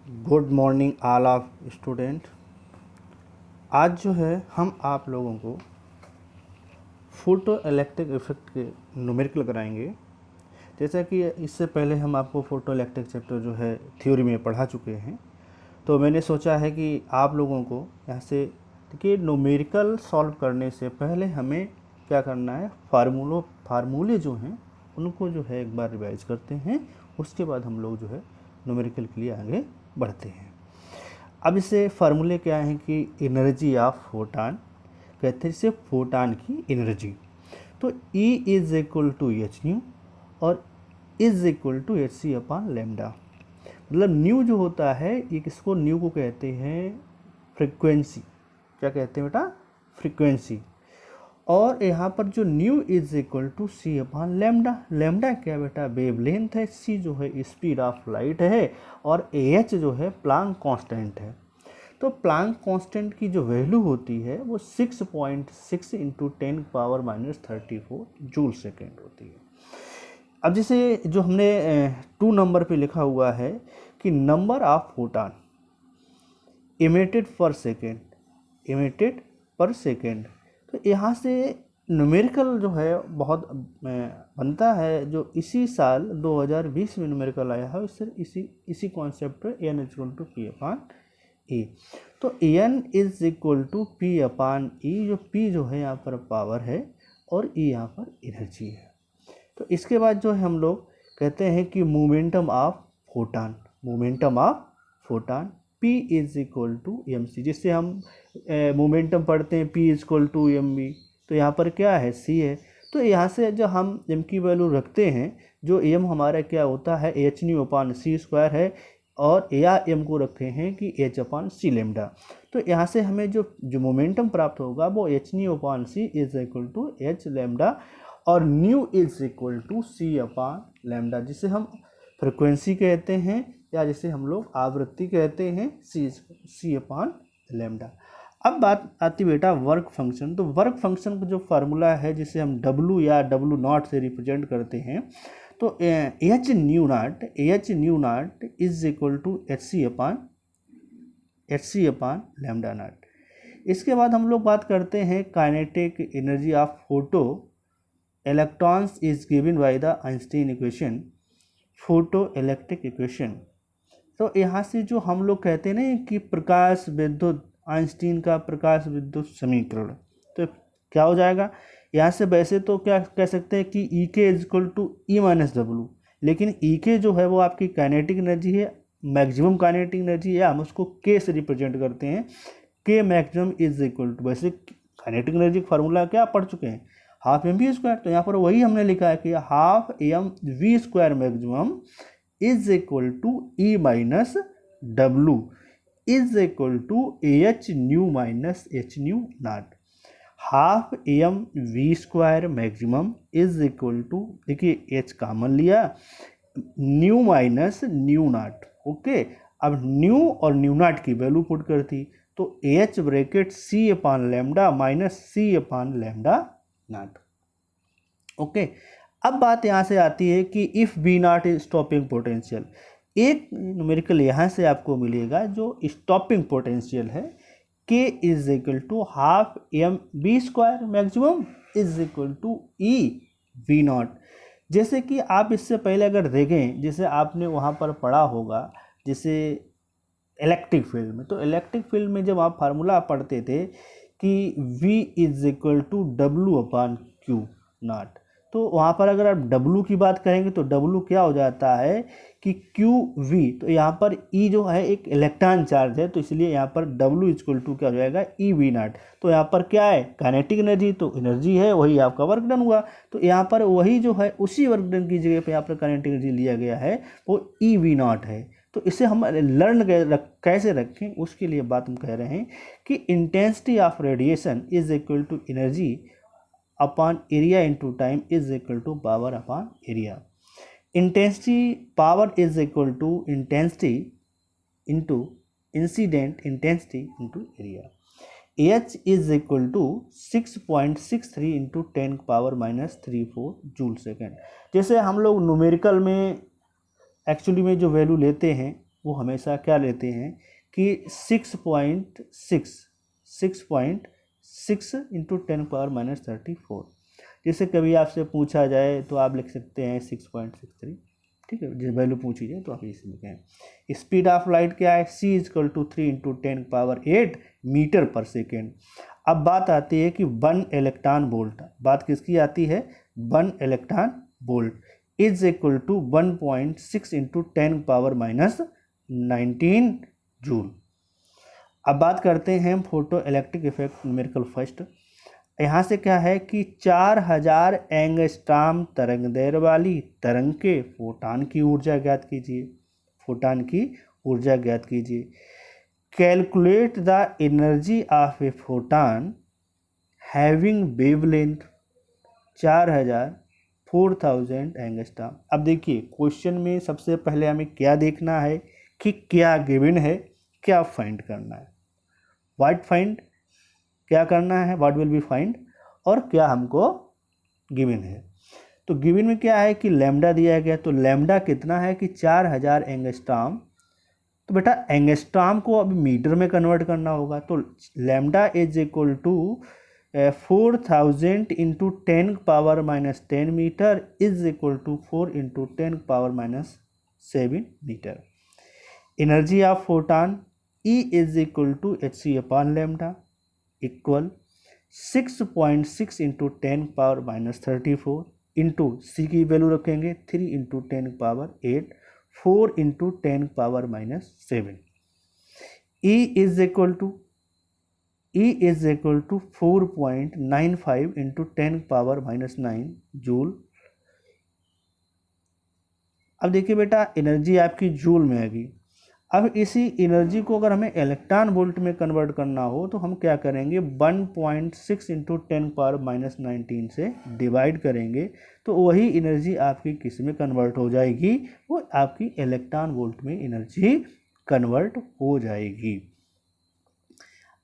Good morning all of student. आज जो है हम आप लोगों को फोटो इलेक्ट्रिक इफेक्ट के न्यूमेरिकल कराएंगे। जैसा कि इससे पहले हम आपको फोटो इलेक्ट्रिक चैप्टर जो है थ्योरी में पढ़ा चुके हैं, तो मैंने सोचा है कि आप लोगों को यहाँ से देखिए न्यूमेरिकल सॉल्व करने से पहले हमें क्या करना है, फार्मूले जो हैं उनको जो है एक बार रिवाइज करते हैं। उसके बाद हम लोग जो है न्यूमेरिकल के लिए आगे बढ़ते हैं। अब इसे फार्मूले क्या है कि एनर्जी ऑफ फोटान, कहते हैं इसे फोटान की एनर्जी। तो E is equal to h nu और is equal to h c upon lambda. मतलब न्यू जो होता है ये किसको, न्यू को कहते हैं फ्रिक्वेंसी। क्या कहते हैं बेटा, फ्रिक्वेंसी। और यहाँ पर जो nu is equal to C upon lambda. Lambda क्या बेटा, वेवलेंथ है, सी जो है स्पीड ऑफ लाइट है और एच जो है प्लांक कांस्टेंट है। तो प्लांक कांस्टेंट की जो वैल्यू होती है वो 6.6 इंटू 10⁻⁻34 जूल सेकेंड होती है। अब जैसे जो हमने 2 नंबर पे लिखा हुआ है कि number of photon emitted per second, तो यहाँ से न्यूमेरिकल जो है बहुत बनता है, जो इसी साल 2020 में न्यूमेरिकल आया है, इसी कॉन्सेप्ट पे n equal to p upon a. तो n is equal to p upon e, जो p जो है यहाँ पर पावर है और e यहाँ पर एनर्जी है। तो इसके बाद जो है हम लोग कहते हैं कि momentum of photon p is equal to M C, जिससे हम मोमेंटम पढ़ते हैं p is equal to M V. तो यहाँ पर क्या है, c है। तो यहाँ से जब हम m की वैल्यू रखते हैं, जो m हमारा क्या होता है एच न्यू अपान सी स्क्वायर है, और या m को रखते हैं कि h अपान सी लेमडा। तो यहाँ से हमें जो मोमेंटम प्राप्त होगा वो h nu upon c is equal to h lambda, और nu is equal to c upon lambda, जिसे हम फ्रिक्वेंसी कहते हैं या जिसे हम लोग आवृत्ति कहते हैं, सी अपान लेमडा। अब बात आती बेटा वर्क फंक्शन। तो वर्क फंक्शन का जो फार्मूला है, जिसे हम W या W0 से रिप्रेजेंट करते हैं, तो h nu naught is equal to h c upon lambda naught. इसके बाद हम लोग बात करते हैं kinetic energy of photo electrons is given by the Einstein equation, photo electric equation. तो यहाँ से जो हम लोग कहते हैं ना कि प्रकाश विद्युत, आइंस्टीन का प्रकाश विद्युत समीकरण, तो क्या हो जाएगा यहाँ से। वैसे तो क्या कह सकते हैं कि E K is equal to E minus W, लेकिन ई के जो है वो आपकी काइनेटिक एनर्जी है, मैक्सिमम काइनेटिक एनर्जी है, हम उसको के से रिप्रेजेंट करते हैं। K maximum is equal to, वैसे काइनेटिक एनर्जी का फार्मूला क्या पढ़ चुके हैं, हाफ एम वी स्क्वायर। तो यहाँ पर वही हमने लिखा है कि half m v square maximum is equal to E minus डब्लू is equal to h nu minus h nu naught. Half m v square maximum is equal to, देखिए एच कॉमन लिया, nu minus nu naught. Okay, अब nu और nu naught की value put करती, तो h bracket c upon lambda minus c upon lambda naught. Okay, अब बात यहाँ से आती है कि if B not is stopping potential, एक न्यूमेरिकल यहाँ से आपको मिलेगा जो स्टॉपिंग पोटेंशियल है, K is equal to half M B square maximum is equal to E V not. जैसे कि आप इससे पहले अगर देखें, जैसे आपने वहाँ पर पढ़ा होगा, जैसे इलेक्ट्रिक फील्ड में, तो इलेक्ट्रिक फील्ड में जब आप फार्मूला पढ़ते थे कि V is equal to W upon Q not, तो वहाँ पर अगर आप W की बात करेंगे तो W क्या हो जाता है कि QV। तो यहाँ पर E जो है एक इलेक्ट्रॉन चार्ज है, तो इसलिए यहाँ पर W इक्वल टू क्या हो जाएगा, ई वी नॉट। तो यहाँ पर क्या है, काइनेटिक एनर्जी, तो एनर्जी है वही आपका वर्क डन हुआ। तो यहाँ पर वही जो है उसी वर्क डन की जगह पर यहाँ पर काइनेटिक एनर्जी लिया गया है, वो ई वी नॉट है। तो इसे हम लर्न कैसे रखें, उसके लिए बात हम कह रहे हैं कि intensity of radiation is equal to energy upon area into time is equal to power upon area. Intensity power is equal to intensity into incident intensity into area. H is equal to 6.63 into 10⁻⁻34 joule second. जैसे हम लोग numerical में actually में जो value लेते हैं वो हमेशा क्या लेते हैं कि 6.6 इंटू 10⁻34। जैसे कभी आपसे पूछा जाए तो आप लिख सकते हैं 6.63, ठीक है, जिस वैल्यू पूछी जाए तो आप इसे लिखें। स्पीड ऑफ लाइट क्या है, c = 3 into 10⁸ metre per second. अब बात आती है कि 1 इलेक्ट्रॉन वोल्ट, बात किसकी आती है, 1 electron volt is equal to 1.6 into 10⁻19 joule. अब बात करते हैं photo electric effect numerical first. यहाँ से क्या है कि 4000 एंगस्ट्रॉम तरंग दैर्घ्य वाली तरंग के फोटान की ऊर्जा ज्ञात कीजिए, फोटान की ऊर्जा ज्ञात कीजिए। Calculate the energy of A photon having wavelength 4000 angstrom. अब देखिए क्वेश्चन में सबसे पहले हमें क्या देखना है कि क्या गिवन है, क्या फाइंड करना है, व्हाट फाइंड, क्या करना है, व्हाट विल बी फाइंड, और क्या हमको गिवन है। तो गिवन में क्या है कि लैम्डा दिया गया, तो लैम्डा कितना है कि 4000 एंगस्ट्रॉम। तो बेटा एंगस्ट्रॉम को अब मीटर में कन्वर्ट करना होगा, तो lambda is equal to 4000 into 10⁻10 metre is equal to 4 into 10⁻7 metre. Energy of photon E is equal to hc/λ equal 6.6 into 10⁻34 into c की वैल्यू रखेंगे 3 into 10⁸, 4 into 10⁻7। E is equal to 4.95 into 10⁻9 joule. अब देखिए बेटा energy आपकी joule में आएगी। अब इसी एनर्जी को अगर हमें इलेक्ट्रॉन वोल्ट में कन्वर्ट करना हो तो हम क्या करेंगे, 1.6 इंटू 10⁻19 से डिवाइड करेंगे, तो वही एनर्जी आपकी किस में कन्वर्ट हो जाएगी, वो आपकी इलेक्ट्रॉन वोल्ट में एनर्जी कन्वर्ट हो जाएगी।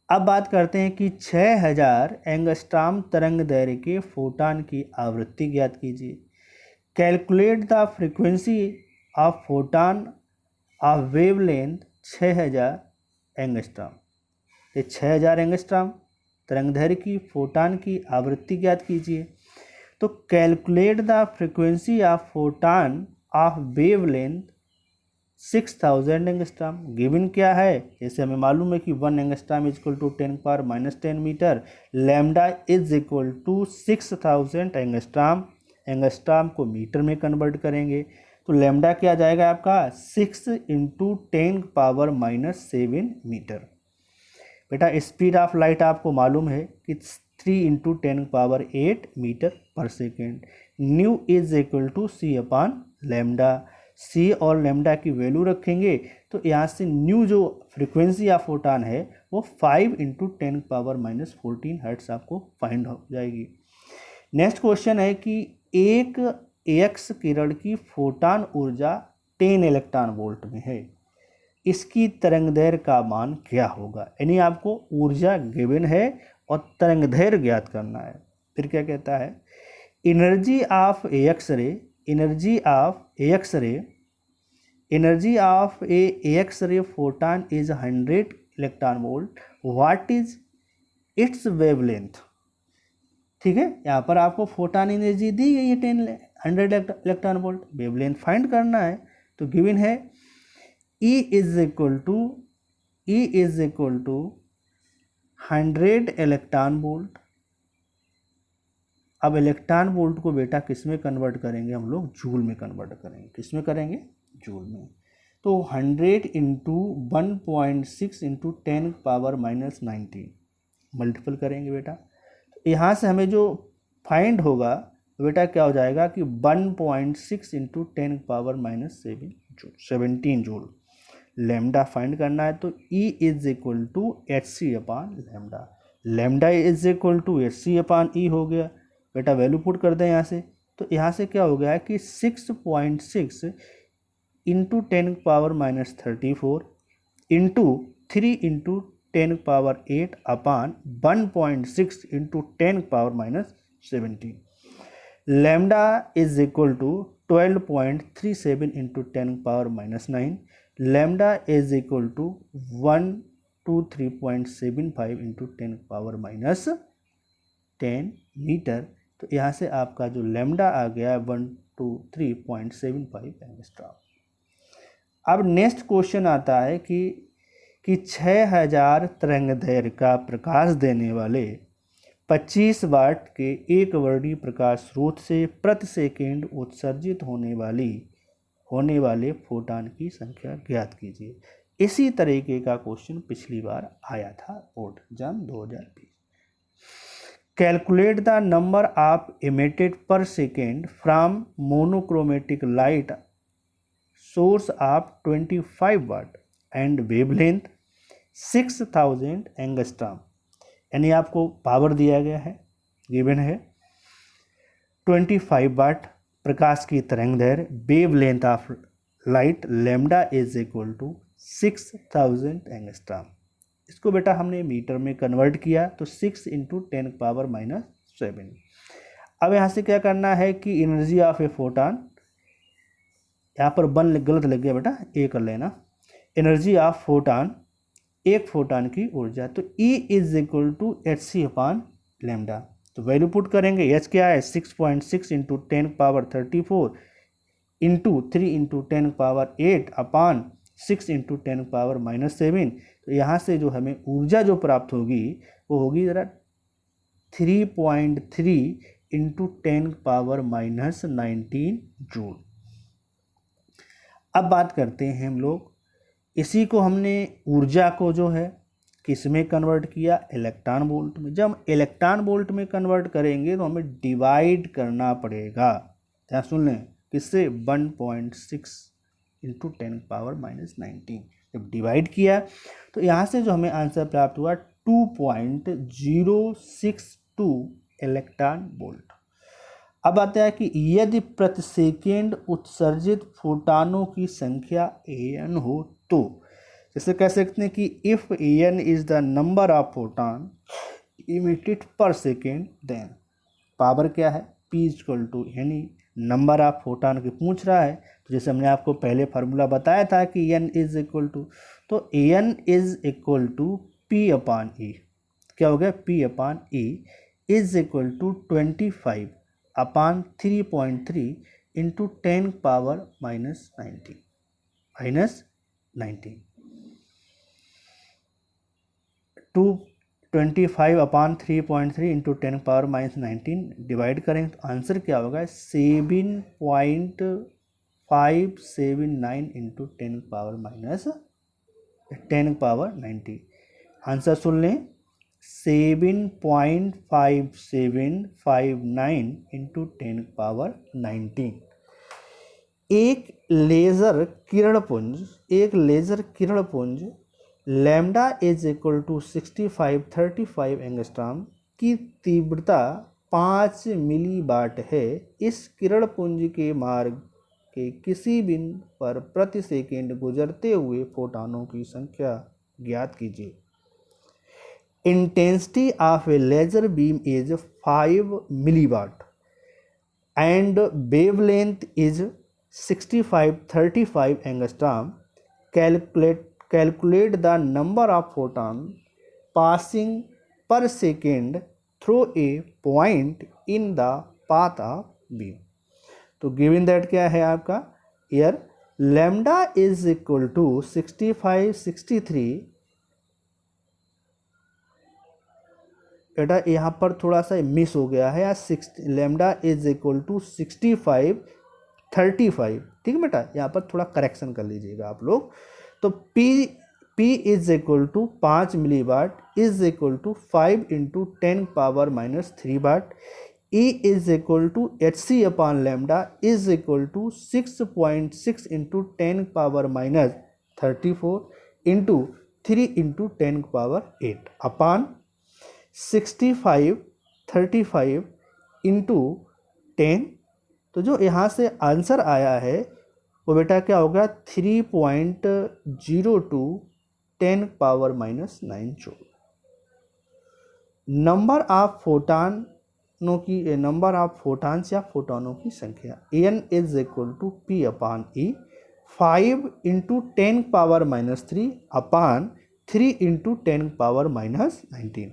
अब बात करते हैं कि 6000 एंगस्ट्रॉम तरंग दैर्घ्य के फोटान की आवृत्ति ज्ञात कीजिए। Calculate the frequency of photon of wavelength 6000 angstrom. ये 6000 एंगस्ट्रॉम तरंगदैर्घ्य की फोटान की आवृत्ति ज्ञात कीजिए। तो calculate the frequency of photon of wavelength 6000 angstrom. Given क्या है, जैसे हमें मालूम है कि 1 angstrom is equal to 10⁻10 metre, lambda is equal to 6000 angstrom. Angstrom को मीटर में कन्वर्ट करेंगे तो लैम्डा क्या जाएगा आपका 6 इंटू 10⁻7 मीटर। बेटा स्पीड ऑफ लाइट आपको मालूम है कि 3 into 10⁸ metre per second. Nu is equal to c/λ। C और लैम्डा की वैल्यू रखेंगे तो यहाँ से न्यू जो फ्रीक्वेंसी ऑफ फोटान है वो 5 इंटू 10⁻14 हर्ट्ज आपको फाइंड हो जाएगी। नेक्स्ट क्वेश्चन है कि एक एक्स किरण की फोटान ऊर्जा 10 इलेक्ट्रॉन वोल्ट में है, इसकी तरंगदैर्घ्य का मान क्या होगा। यानी आपको ऊर्जा गिवन है और तरंगदैर्घ्य ज्ञात करना है। फिर क्या कहता है, energy of X ray, energy of A X ray photon is 100 electron volt, what is it's wavelength. ठीक है, यहाँ पर आपको फोटान एनर्जी दी गई है 100 इलेक्ट्रॉन वोल्ट, वेवलेंथ फाइंड करना है। तो गिवन है E is equal to 100 electron volt. अब इलेक्ट्रॉन वोल्ट को बेटा किस में कन्वर्ट करेंगे, हम लोग जूल में कन्वर्ट करेंगे। किस में करेंगे, जूल में। तो 100 इंटू 1.6 इंटू 10⁻19 मल्टीपल करेंगे बेटा। तो यहाँ से हमें जो फाइंड होगा बेटा क्या हो जाएगा कि 1.6 इंटू 10⁻17 जूल। लैम्डा फाइंड करना है तो E is equal to hc/λ। Lambda is equal to hc/E हो गया बेटा, वैल्यू पुट कर दें यहाँ से। तो यहाँ से क्या हो गया है कि 6.6 into 10⁻34 into 3 into 10⁸ upon 1.6 into 10⁻17। Lambda is equal to 12.37 into 10⁻9 lambda is equal to 123.75 into 10⁻10 metre. तो यहाँ से आपका जो लैम्डा आ गया 123.75 एंगस्ट्रॉम। अब नेक्स्ट क्वेश्चन आता है कि 6000 तरंगदैर्घ्य का प्रकाश देने वाले 25 वाट के एक वर्णीय प्रकाश स्रोत से प्रति सेकेंड उत्सर्जित होने वाले फोटान की संख्या ज्ञात कीजिए। इसी तरीके का क्वेश्चन पिछली बार आया था board exam 2020। Calculate the number of emitted per second from monochromatic light source of 25 watt and wavelength 6000 angstrom. यानी आपको पावर दिया गया है, गिवन है 25 वाट प्रकाश की तरंगदैर्घ्य, wavelength of light lambda is equal to 6000 angstrom. इसको बेटा हमने मीटर में कन्वर्ट किया तो 6 इंटू 10⁻⁷। अब यहाँ से क्या करना है कि एनर्जी ऑफ ए फोटान, यहाँ पर वन गलत लग गया बेटा, ए कर लेना। एनर्जी ऑफ फोटान, एक फोटान की ऊर्जा, तो E is equal to hc/λ। तो वैल्यू पुट करेंगे, H क्या है 6.6 इंटू 10⁻34 इंटू 3 इंटू 10⁸ अपान 6 इंटू 10⁻⁷। तो यहाँ से जो हमें ऊर्जा जो प्राप्त होगी वो होगी ज़रा 3.3 इंटू 10⁻⁻19 जूल। अब बात करते हैं हम लोग, इसी को हमने ऊर्जा को जो है किस में कन्वर्ट किया, इलेक्ट्रॉन वोल्ट में। जब हम इलेक्ट्रॉन वोल्ट में कन्वर्ट करेंगे तो हमें डिवाइड करना पड़ेगा, क्या सुन लें, किससे 1.6 इंटू 10⁻⁻19। जब डिवाइड किया तो यहाँ से जो हमें आंसर प्राप्त हुआ 2.062 इलेक्ट्रॉन वोल्ट। अब आता है कि यदि प्रति सेकेंड उत्सर्जित फोटानों की संख्या an हो तो, जैसे कह सकते हैं कि if an is the number of photon emitted per second, then power क्या है P इक्वल टू, यानी नंबर ऑफ फोटान की पूछ रहा है, तो जैसे हमने आपको पहले फार्मूला बताया था कि n इज इक्वल टू, तो an is equal to P/E, क्या हो गया P/E is equal to 25 upon 3.3 into 10⁻⁻19 225 upon 3.3 into 10⁻⁻19 divide करेंगे तो आंसर क्या होगा 7.579 इंटू 10⁻90। आंसर सुन लें 7.5759 इंटू 10⁻19। एक लेज़र किरणपुंज lambda is equal to 6535 angstrom की तीव्रता 5 मिली वाट है। इस किरणपुंज के मार्ग के किसी बिंदु पर प्रति सेकेंड गुजरते हुए फोटानों की संख्या ज्ञात कीजिए। Intensity of a laser beam is 5 milliwatt and wavelength is 6535 angstrom. Calculate the number of photons passing per second through a point in the path of beam. तो given that क्या है आपका here lambda is equal to 6563, बेटा यहाँ पर थोड़ा सा miss हो गया है या लैम्डा इज इक्वल टू 6535, ठीक है बेटा, यहाँ पर थोड़ा करेक्शन कर लीजिएगा आप लोग। तो P is equal to 5 milliwatt is equal to 5 into 10⁻³ watt. E is equal to hc/λ is equal to 6.6 into 10⁻34 into 3 into 10⁸ upon 6535 into 10। तो जो यहाँ से आंसर आया है वो बेटा क्या होगा 3.02 10⁻⁹ जूल। नंबर ऑफ फोटान्स या फोटोनों की संख्या n is equal to P/E 5 into 10⁻³ upon 3 into 10⁻⁻19।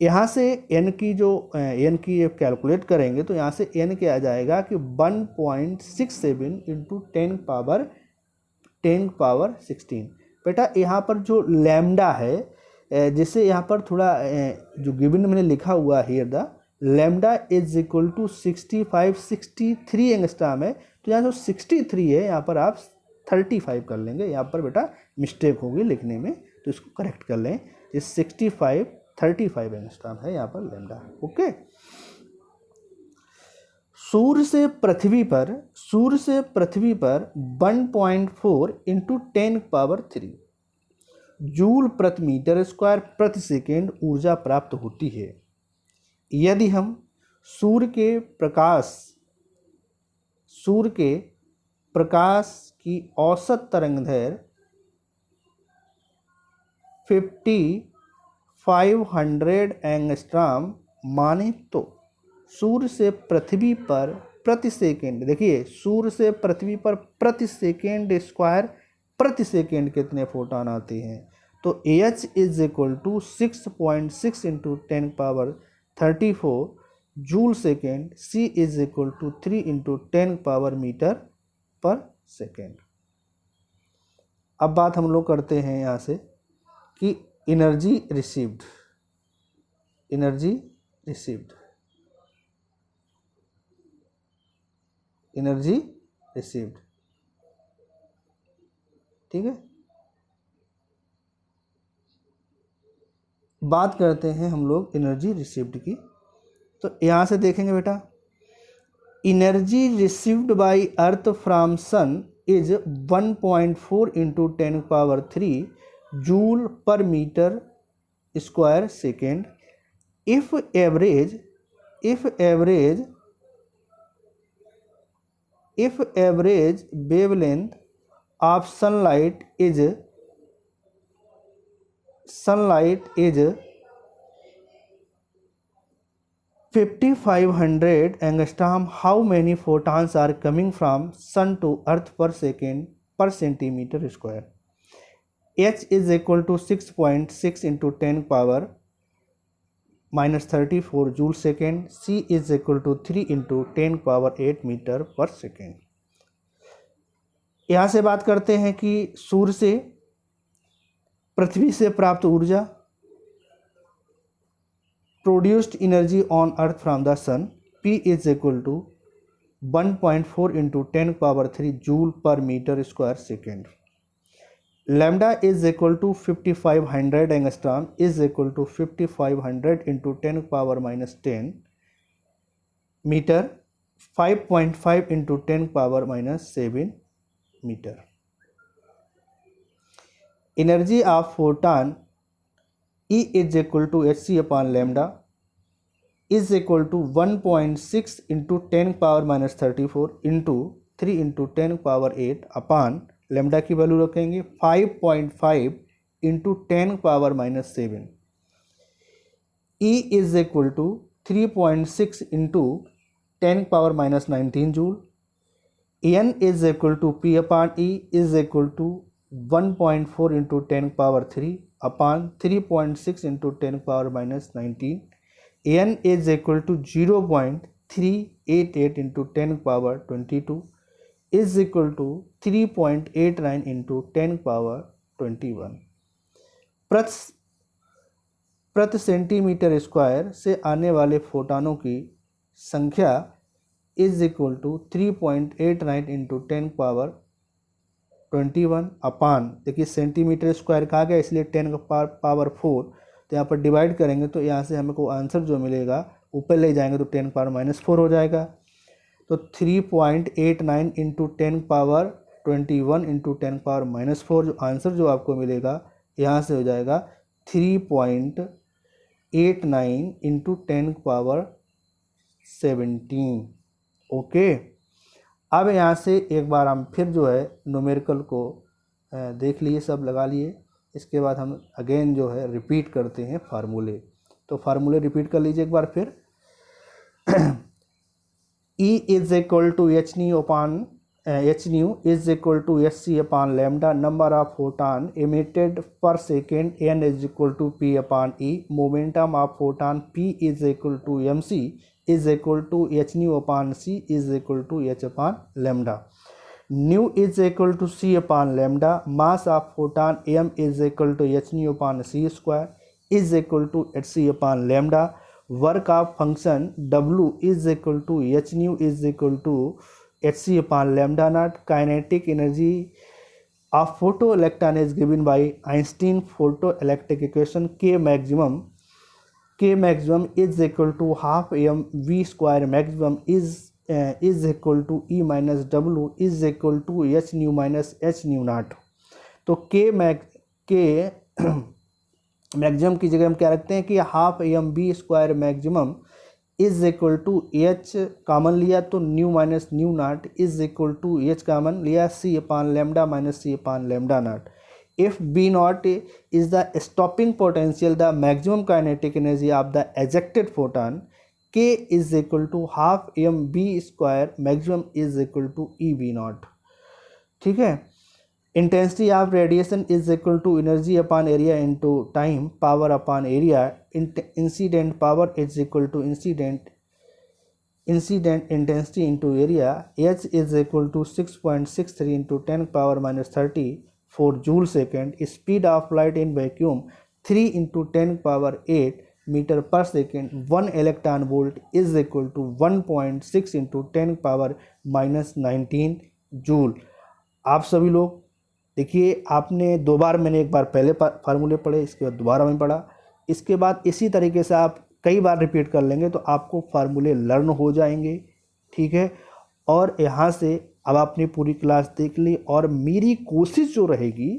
यहाँ से n की जो n की कैलकुलेट करेंगे तो यहाँ से n क्या आ जाएगा कि 1.67 इंटू 10⁻16। बेटा यहाँ पर जो लैम्डा है जिसे यहाँ पर थोड़ा जो गिवन मैंने लिखा हुआ है here the lambda is equal to 63 angstrom है, तो यहाँ जो 63 है यहाँ पर आप 35 कर लेंगे। यहाँ पर बेटा मिस्टेक होगी लिखने में, तो इसको करेक्ट कर लें। ये 35 एंगस्ट्राम है यहाँ पर लैम्डा। ओके। सूर्य से पृथ्वी पर 1.4 इंटू 10⁻³ जूल प्रति मीटर स्क्वायर प्रति सेकेंड ऊर्जा प्राप्त होती है यदि हम सूर्य के प्रकाश की औसत तरंगदैर्घ्य 5500 एंगस्ट्राम माने तो सूर्य से पृथ्वी पर प्रति सेकेंड, देखिए सूर्य से पृथ्वी पर प्रति सेकेंड स्क्वायर प्रति सेकेंड कितने फोटॉन आते हैं, तो H is equal to 6.6 into 10⁻34 joule second, C is equal to 3 into 10 metre per second. अब बात हम लोग करते हैं यहाँ से कि एनर्जी रिसीव्ड ठीक है। बात करते हैं हम लोग एनर्जी रिसीव्ड की, तो यहाँ से देखेंगे बेटा energy received by earth from sun is 1.4 into 10⁻³ joule per metre square second if average wavelength of sunlight is 5500 angstrom, how many photons are coming from sun to earth per second per centimeter square? H is equal to 6.6 into 10⁻⁻34 joule second, C is equal to 3 into 10⁸ metre per second. यहाँ से बात करते हैं कि सूर्य से पृथ्वी से प्राप्त ऊर्जा produced energy on earth from the sun, P is equal to 1.4 into 10⁻³ joule per metre square second. Lambda is equal to 5500 angstrom is equal to 5500 into 10⁻⁻10 metre, 5.5 into 10⁻⁻7 metre. Energy of photon E is equal to Hc upon lambda is equal to 1.6 into 10⁻⁻34 into 3 into 10⁸ upon lambda की value रखेंगे 5.5 into 10⁻⁻7। E is equal to 3.6 into 10⁻⁻19 joule. N is equal to P upon E is equal to 1.4 into 10⁻³ upon 3.6 into 10⁻⁻19। N is equal to 0.388 into 10⁻22 is equal to 3.89 into 10⁻21 प्रति centimetre square से आने वाले फोटॉनों की संख्या is equal to 3.89 into 10⁻21 अपान, देखिए centimetre square कहा गया इसलिए 10⁻4, तो यहाँ पर डिवाइड करेंगे तो यहाँ से हमको आंसर जो मिलेगा ऊपर ले जाएंगे तो 10⁻⁻4 हो जाएगा। तो 3.89 इंटू 10⁻21 इंटू 10⁻⁻4 जो आंसर जो आपको मिलेगा यहाँ से हो जाएगा 3.89 इंटू 10⁻17। ओके। अब यहाँ से एक बार हम फिर जो है न्यूमेरिकल को देख लिए, सब लगा लिए। इसके बाद हम अगेन जो है रिपीट करते हैं फार्मूले, तो फार्मूले रिपीट कर लीजिए एक बार फिर। E is equal to H नी upon h nu is equal to hc upon lambda, number of photon emitted per second n is equal to p upon e, momentum of photon p is equal to mc is equal to h nu upon c is equal to h upon lambda. Nu is equal to c upon lambda, mass of photon m is equal to h nu upon c square is equal to hc upon lambda. Work of function w is equal to h nu is equal to hc upon lambda naught. Kinetic energy of photoelectron is given by Einstein photoelectric equation. K maximum is equal to half m v square maximum is equal to E minus W is equal to h nu minus h nu naught. तो k maximum की जगह हम क्या रखते हैं कि half M B square maximum is equal to h common लिया तो nu minus nu naught is equal to h common लिया c upon lambda minus c upon lambda naught. If B naught is the stopping potential, the maximum kinetic energy of the ejected photon, K is equal to half m B square maximum is equal to E B naught. ठीक है. Intensity of radiation is equal to energy upon area into time, power upon area. Incident power is equal to incident intensity into area. H is equal to 6.63 into 10 power minus 34 joule second. Speed of light in vacuum 3 into 10 power 8 meter per second. 1 electron volt is equal to 1.6 into 10 power minus 19 joule. आप सभी लोग देखिए, आपने दो बार, मैंने एक बार पहले फार्मूले पढ़े, इसके बाद दोबारा मैं पढ़ा, इसके बाद इसी तरीके से आप कई बार रिपीट कर लेंगे तो आपको फार्मूले लर्न हो जाएंगे. ठीक है. और यहाँ से अब आपने पूरी क्लास देख ली और मेरी कोशिश जो रहेगी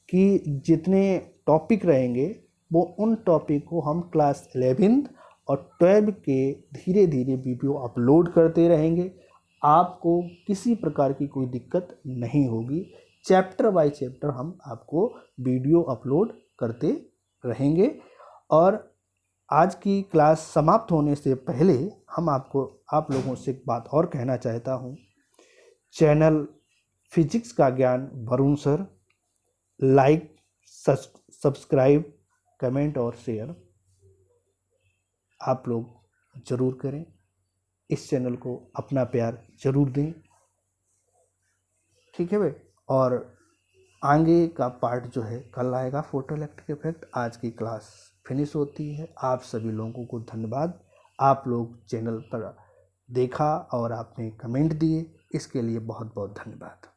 कि जितने टॉपिक रहेंगे वो उन टॉपिक को हम क्लास 11th और 12 के धीरे धीरे वीडियो अपलोड करते रहेंगे. आपको किसी प्रकार की कोई दिक्कत नहीं होगी. चैप्टर बाय चैप्टर हम आपको वीडियो अपलोड करते रहेंगे. और आज की क्लास समाप्त होने से पहले आप लोगों से एक बात और कहना चाहता हूँ. चैनल फिजिक्स का ज्ञान Varun sir like, subscribe, comment और शेयर आप लोग ज़रूर करें. इस चैनल को अपना प्यार ज़रूर दें. ठीक है भाई. और आगे का पार्ट जो है कल आएगा, फोटो इलेक्ट्रिक इफेक्ट. आज की क्लास फिनिश होती है. आप सभी लोगों को धन्यवाद. आप लोग चैनल पर देखा और आपने कमेंट दिए, इसके लिए बहुत बहुत धन्यवाद.